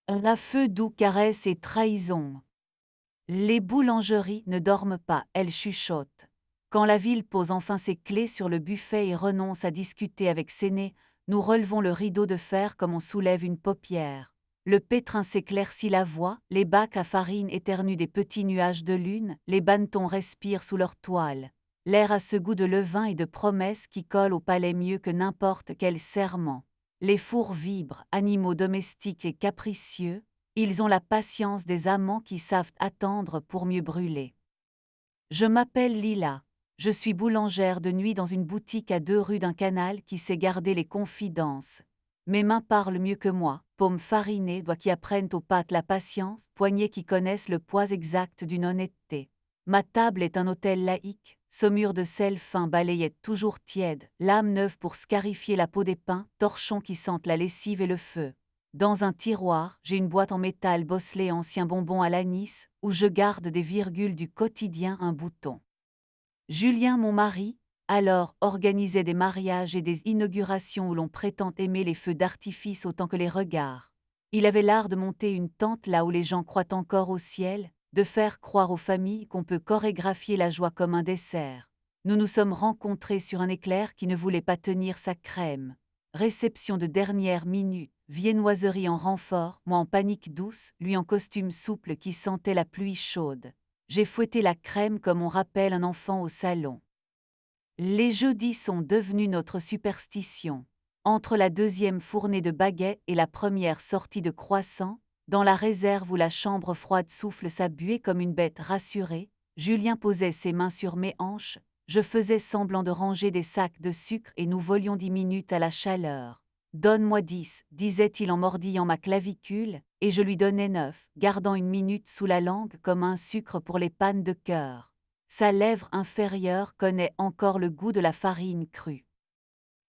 La feu doux caresse et trahison. Les boulangeries ne dorment pas, elles chuchotent. Quand la ville pose enfin ses clés sur le buffet et renonce à discuter avec Séné, nous relevons le rideau de fer comme on soulève une paupière. Le pétrin s'éclaircit la voie, les bacs à farine éternuent des petits nuages de lune, les bannetons respirent sous leur toile. L'air a ce goût de levain et de promesse qui colle au palais mieux que n'importe quel serment. Les fours vibrent, animaux domestiques et capricieux, ils ont la patience des amants qui savent attendre pour mieux brûler. Je m'appelle Lila. Je suis boulangère de nuit dans une boutique à 2 rues d'un canal qui sait garder les confidences. Mes mains parlent mieux que moi, paumes farinées, doigts qui apprennent aux pattes la patience, poignets qui connaissent le poids exact d'une honnêteté. Ma table est un hôtel laïque, saumure de sel fin, balayette toujours tiède, lame neuve pour scarifier la peau des pins, torchons qui sentent la lessive et le feu. Dans un tiroir, j'ai une boîte en métal bosselée ancien bonbon à l'anis, où je garde des virgules du quotidien, un bouton. Julien, mon mari, alors, organisait des mariages et des inaugurations où l'on prétend aimer les feux d'artifice autant que les regards. Il avait l'art de monter une tente là où les gens croient encore au ciel, de faire croire aux familles qu'on peut chorégraphier la joie comme un dessert. Nous nous sommes rencontrés sur un éclair qui ne voulait pas tenir sa crème. Réception de dernière minute, viennoiserie en renfort, moi en panique douce, lui en costume souple qui sentait la pluie chaude. J'ai fouetté la crème comme on rappelle un enfant au salon. Les jeudis sont devenus notre superstition. Entre la deuxième fournée de baguettes et la première sortie de croissants, dans la réserve où la chambre froide souffle sa buée comme une bête rassurée, Julien posait ses mains sur mes hanches, je faisais semblant de ranger des sacs de sucre et nous volions 10 minutes à la chaleur. Donne-moi 10, disait-il en mordillant ma clavicule, et je lui donnais 9, gardant une minute sous la langue comme un sucre pour les pannes de cœur. Sa lèvre inférieure connaît encore le goût de la farine crue.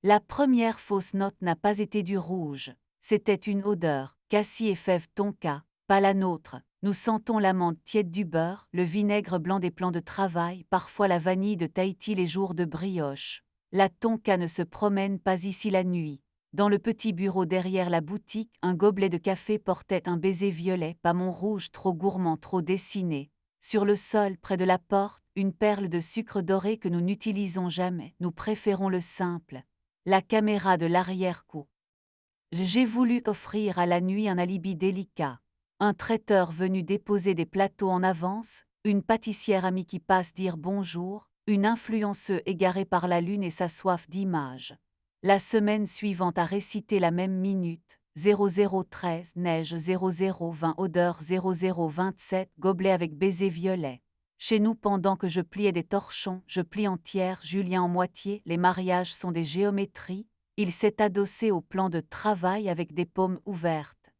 La première fausse note n'a pas été du rouge, c'était une odeur, cassis et fève tonka, pas la nôtre. Nous sentons l'amande tiède du beurre, le vinaigre blanc des plans de travail, parfois la vanille de Tahiti les jours de brioche. La tonka ne se promène pas ici la nuit. Dans le petit bureau derrière la boutique, un gobelet de café portait un baiser violet, pas mon rouge trop gourmand, trop dessiné. Sur le sol, près de la porte, une perle de sucre doré que nous n'utilisons jamais, nous préférons le simple. La caméra de l'arrière-coup. J'ai voulu offrir à la nuit un alibi délicat. Un traiteur venu déposer des plateaux en avance, une pâtissière amie qui passe dire bonjour, une influenceuse égarée par la lune et sa soif d'image. La semaine suivante a récité la même minute, 0013, neige 0020, odeur 0027, gobelet avec baiser violet. Chez nous, pendant que je pliais des torchons, je plie entière, Julien en moitié, les mariages sont des géométries, il s'est adossé au plan de travail avec des paumes ouvertes.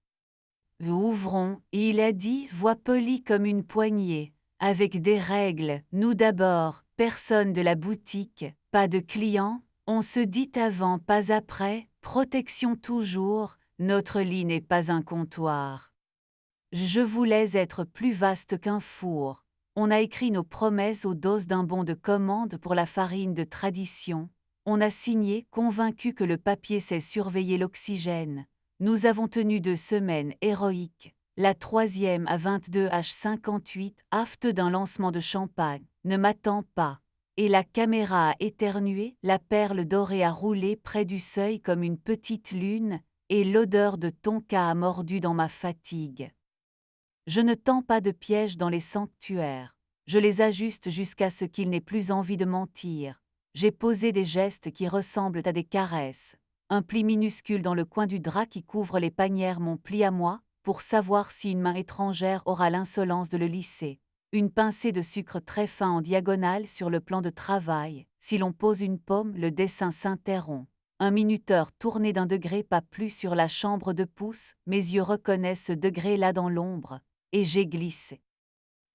Ouvrons, et il a dit, voix polie comme une poignée, avec des règles, nous d'abord, personne de la boutique, pas de clients, on se dit avant, pas après, protection toujours, notre lit n'est pas un comptoir. Je voulais être plus vaste qu'un four. On a écrit nos promesses aux doses d'un bon de commande pour la farine de tradition. On a signé, convaincu que le papier sait surveiller l'oxygène. Nous avons tenu 2 semaines héroïques. La troisième à 22h58, afte d'un lancement de champagne. Ne m'attends pas. Et la caméra a éternué, la perle dorée a roulé près du seuil comme une petite lune, et l'odeur de tonka a mordu dans ma fatigue. Je ne tends pas de pièges dans les sanctuaires. Je les ajuste jusqu'à ce qu'ils n'aient plus envie de mentir. J'ai posé des gestes qui ressemblent à des caresses. Un pli minuscule dans le coin du drap qui couvre les panières mon pli à moi, pour savoir si une main étrangère aura l'insolence de le lisser. Une pincée de sucre très fin en diagonale sur le plan de travail. Si l'on pose une paume, le dessin s'interrompt. Un minuteur tourné d'un degré pas plus sur la chambre de pouce, mes yeux reconnaissent ce degré-là dans l'ombre. Et j'ai glissé.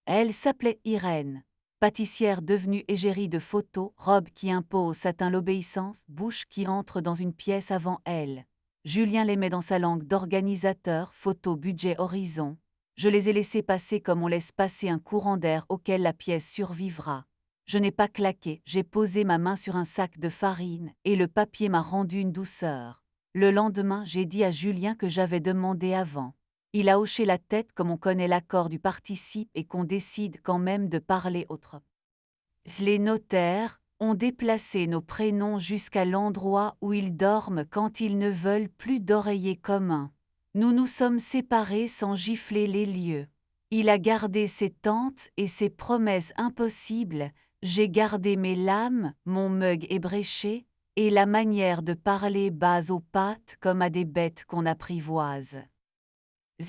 Elle s'appelait Irène, pâtissière devenue égérie de photos, robe qui impose, satin l'obéissance, bouche qui entre dans une pièce avant elle. Julien les met dans sa langue d'organisateur, photo, budget, horizon. Je les ai laissés passer comme on laisse passer un courant d'air auquel la pièce survivra. Je n'ai pas claqué, j'ai posé ma main sur un sac de farine, et le papier m'a rendu une douceur. Le lendemain, j'ai dit à Julien que j'avais demandé avant. Il a hoché la tête comme on connaît l'accord du participe et qu'on décide quand même de parler autre. Les notaires ont déplacé nos prénoms jusqu'à l'endroit où ils dorment quand ils ne veulent plus d'oreiller commun. Nous nous sommes séparés sans gifler les lieux. Il a gardé ses tentes et ses promesses impossibles, j'ai gardé mes lames, mon mug ébréché, et la manière de parler bas aux pattes comme à des bêtes qu'on apprivoise.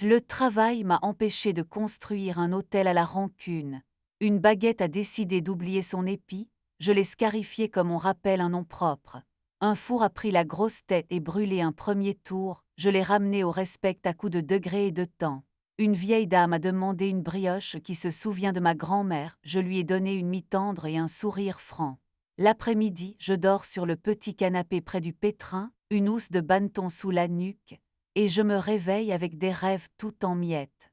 Le travail m'a empêché de construire un hôtel à la rancune. Une baguette a décidé d'oublier son épi, je l'ai scarifié comme on rappelle un nom propre. Un four a pris la grosse tête et brûlé un premier tour, je l'ai ramené au respect à coups de degrés et de temps. Une vieille dame a demandé une brioche qui se souvient de ma grand-mère, je lui ai donné une mie tendre et un sourire franc. L'après-midi, je dors sur le petit canapé près du pétrin, une housse de banneton sous la nuque, et je me réveille avec des rêves tout en miettes.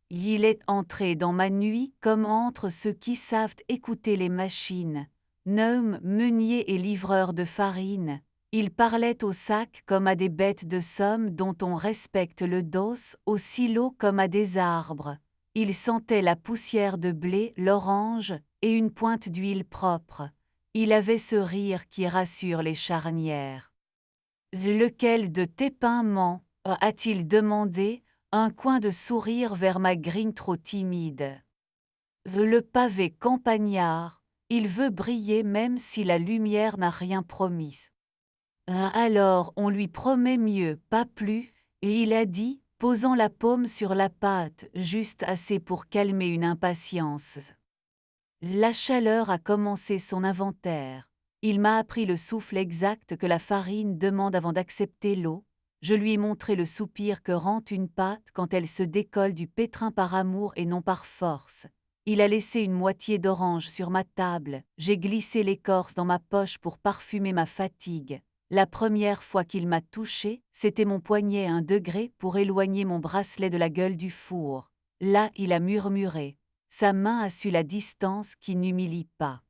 Il est entré dans ma nuit comme entre ceux qui savent écouter les machines, gnome, meunier et livreur de farine. Il parlait au sac comme à des bêtes de somme dont on respecte le dos, au silo comme à des arbres. Il sentait la poussière de blé, l'orange, et une pointe d'huile propre. Il avait ce rire qui rassure les charnières. Lequel de tes pains ment, a-t-il demandé, un coin de sourire vers ma grille trop timide. Le pavé campagnard, il veut briller même si la lumière n'a rien promis. Alors on lui promet mieux, pas plus, et il a dit, posant la paume sur la pâte, juste assez pour calmer une impatience. La chaleur a commencé son inventaire. Il m'a appris le souffle exact que la farine demande avant d'accepter l'eau. Je lui ai montré le soupir que rend une pâte quand elle se décolle du pétrin par amour et non par force. Il a laissé une moitié d'orange sur ma table, j'ai glissé l'écorce dans ma poche pour parfumer ma fatigue. La première fois qu'il m'a touché, c'était mon poignet à 1 degré pour éloigner mon bracelet de la gueule du four. Là, il a murmuré. Sa main a su la distance qui n'humilie pas.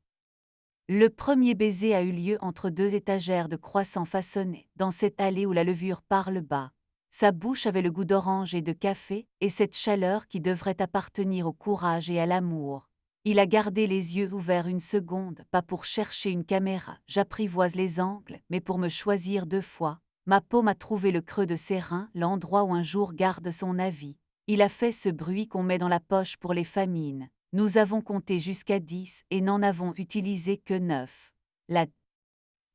Le premier baiser a eu lieu entre 2 étagères de croissants façonnés, dans cette allée où la levure parle bas. Sa bouche avait le goût d'orange et de café, et cette chaleur qui devrait appartenir au courage et à l'amour. Il a gardé les yeux ouverts 1 seconde, pas pour chercher une caméra, j'apprivoise les angles, mais pour me choisir 2 fois. Ma paume a trouvé le creux de ses reins, l'endroit où un jour garde son avis. Il a fait ce bruit qu'on met dans la poche pour les famines. Nous avons compté jusqu'à 10 et n'en avons utilisé que 9.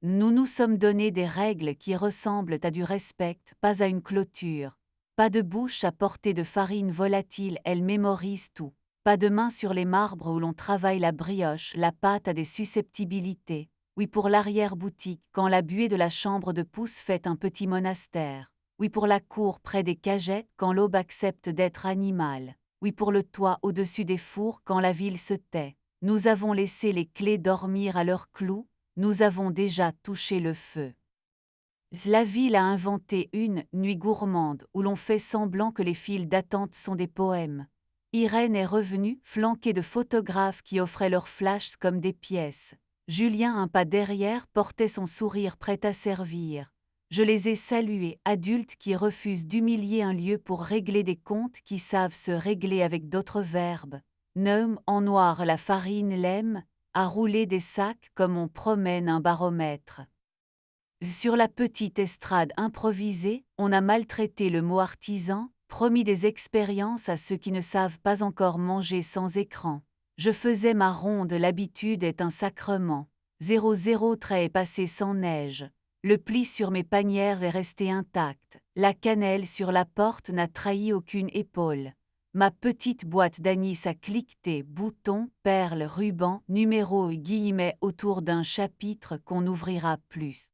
Nous nous sommes donné des règles qui ressemblent à du respect, pas à une clôture. Pas de bouche à portée de farine volatile, elle mémorise tout. Pas de main sur les marbres où l'on travaille la brioche, la pâte a des susceptibilités. Oui pour l'arrière-boutique, quand la buée de la chambre de pouce fait un petit monastère. Oui pour la cour près des cagettes, quand l'aube accepte d'être animale. Oui pour le toit au-dessus des fours, quand la ville se tait. Nous avons laissé les clés dormir à leur clou, nous avons déjà touché le feu. La ville a inventé une nuit gourmande où l'on fait semblant que les files d'attente sont des poèmes. Irène est revenue, flanquée de photographes qui offraient leurs flashs comme des pièces. Julien, un pas derrière, portait son sourire prêt à servir. Je les ai salués, adultes qui refusent d'humilier un lieu pour régler des comptes qui savent se régler avec d'autres verbes. Gnome en noir la farine l'aime, à rouler des sacs comme on promène un baromètre. Sur la petite estrade improvisée, on a maltraité le mot artisan, promis des expériences à ceux qui ne savent pas encore manger sans écran. Je faisais ma ronde, l'habitude est un sacrement. 00 trait est passé sans neige. Le pli sur mes panières est resté intact. La cannelle sur la porte n'a trahi aucune épaule. Ma petite boîte d'anis a cliqueté, boutons, perles, rubans, numéros et guillemets autour d'un chapitre qu'on n'ouvrira plus.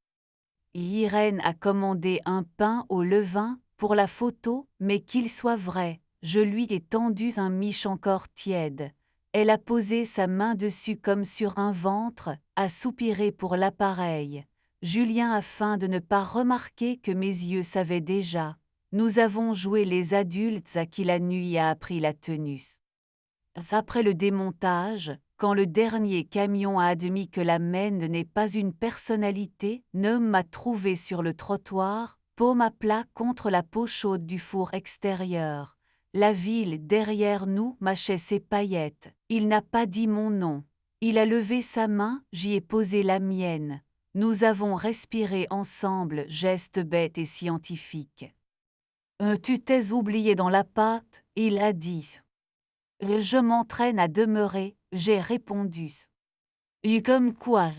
Irène a commandé un pain au levain pour la photo, mais qu'il soit vrai, je lui ai tendu un miche encore tiède. Elle a posé sa main dessus comme sur un ventre, a soupiré pour l'appareil. Julien afin de ne pas remarquer que mes yeux savaient déjà. Nous avons joué les adultes à qui la nuit a appris la tenue. Après le démontage, quand le dernier camion a admis que la Maine n'est pas une personnalité, Gnome m'a trouvé sur le trottoir, paume à plat contre la peau chaude du four extérieur. La ville derrière nous mâchait ses paillettes. Il n'a pas dit mon nom. Il a levé sa main, j'y ai posé la mienne. Nous avons respiré ensemble, geste bête et scientifique. Tu t'es oublié dans la pâte, il a dit. Je m'entraîne à demeurer, j'ai répondu. Comme quoi?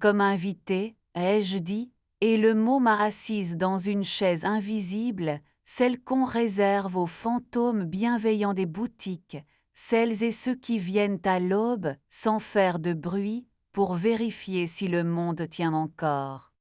Comme invité, ai-je dit, et le mot m'a assise dans une chaise invisible, celle qu'on réserve aux fantômes bienveillants des boutiques, celles et ceux qui viennent à l'aube, sans faire de bruit, pour vérifier si le monde tient encore.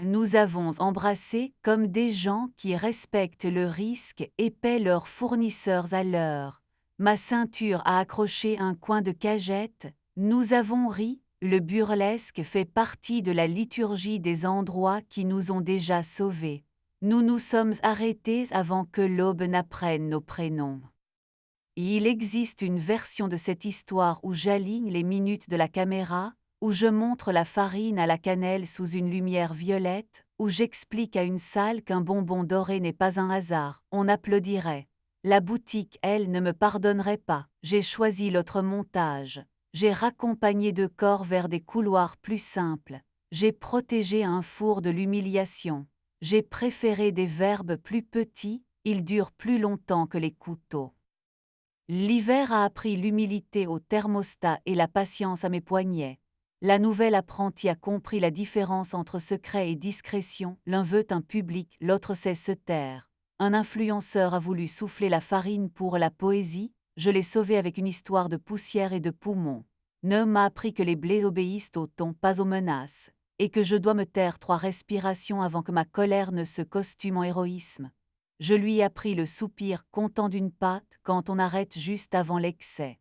Nous avons embrassé comme des gens qui respectent le risque et paient leurs fournisseurs à l'heure. Ma ceinture a accroché un coin de cagette, nous avons ri, le burlesque fait partie de la liturgie des endroits qui nous ont déjà sauvés. Nous nous sommes arrêtés avant que l'aube n'apprenne nos prénoms. Il existe une version de cette histoire où j'aligne les minutes de la caméra, où je montre la farine à la cannelle sous une lumière violette, où j'explique à une salle qu'un bonbon doré n'est pas un hasard, on applaudirait. La boutique, elle, ne me pardonnerait pas. J'ai choisi l'autre montage. J'ai raccompagné deux corps vers des couloirs plus simples. J'ai protégé un four de l'humiliation. J'ai préféré des verbes plus petits, ils durent plus longtemps que les couteaux. L'hiver a appris l'humilité au thermostat et la patience à mes poignets. La nouvelle apprentie a compris la différence entre secret et discrétion, l'un veut un public, l'autre sait se taire. Un influenceur a voulu souffler la farine pour la poésie, je l'ai sauvé avec une histoire de poussière et de poumons. Neum m'a appris que les blés obéissent au ton, pas aux menaces, et que je dois me taire 3 respirations avant que ma colère ne se costume en héroïsme. Je lui ai appris le soupir content d'une pâte quand on arrête juste avant l'excès.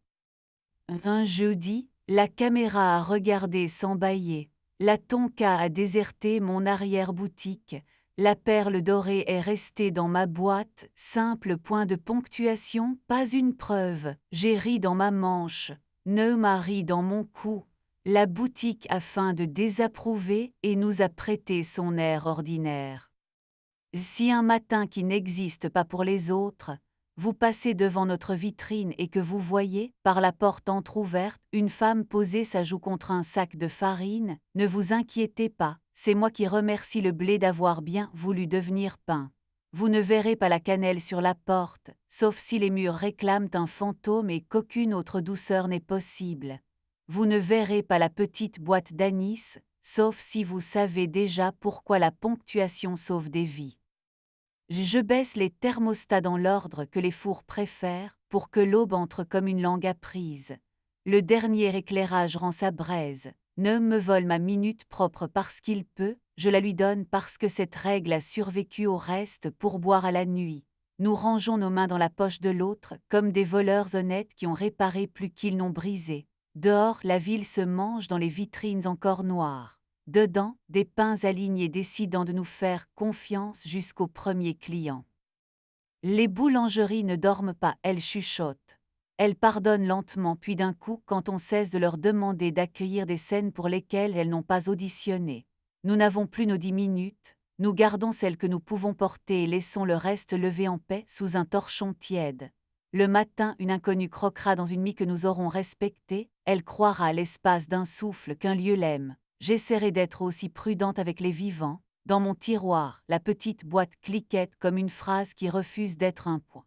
Un jeudi, la caméra a regardé sans bâiller. La Tonka a déserté mon arrière-boutique. La perle dorée est restée dans ma boîte, simple point de ponctuation, pas une preuve. J'ai ri dans ma manche, Neum a ri dans mon cou. La boutique a faim de désapprouver et nous a prêté son air ordinaire. Si un matin qui n'existe pas pour les autres, vous passez devant notre vitrine et que vous voyez, par la porte entr'ouverte, une femme poser sa joue contre un sac de farine, ne vous inquiétez pas, c'est moi qui remercie le blé d'avoir bien voulu devenir pain. Vous ne verrez pas la cannelle sur la porte, sauf si les murs réclament un fantôme et qu'aucune autre douceur n'est possible. Vous ne verrez pas la petite boîte d'anis, sauf si vous savez déjà pourquoi la ponctuation sauve des vies. Je baisse les thermostats dans l'ordre que les fours préfèrent pour que l'aube entre comme une langue apprise. Le dernier éclairage rend sa braise. Neum me vole ma minute propre parce qu'il peut, je la lui donne parce que cette règle a survécu au reste pour boire à la nuit. Nous rangeons nos mains dans la poche de l'autre comme des voleurs honnêtes qui ont réparé plus qu'ils n'ont brisé. Dehors, la ville se mange dans les vitrines encore noires. Dedans, des pains alignés décidant de nous faire confiance jusqu'au premier client. Les boulangeries ne dorment pas, elles chuchotent. Elles pardonnent lentement puis d'un coup quand on cesse de leur demander d'accueillir des scènes pour lesquelles elles n'ont pas auditionné. Nous n'avons plus nos 10 minutes, nous gardons celles que nous pouvons porter et laissons le reste lever en paix sous un torchon tiède. Le matin, une inconnue croquera dans une mie que nous aurons respectée, elle croira à l'espace d'un souffle qu'un lieu l'aime. J'essaierai d'être aussi prudente avec les vivants. Dans mon tiroir, la petite boîte cliquette comme une phrase qui refuse d'être un point.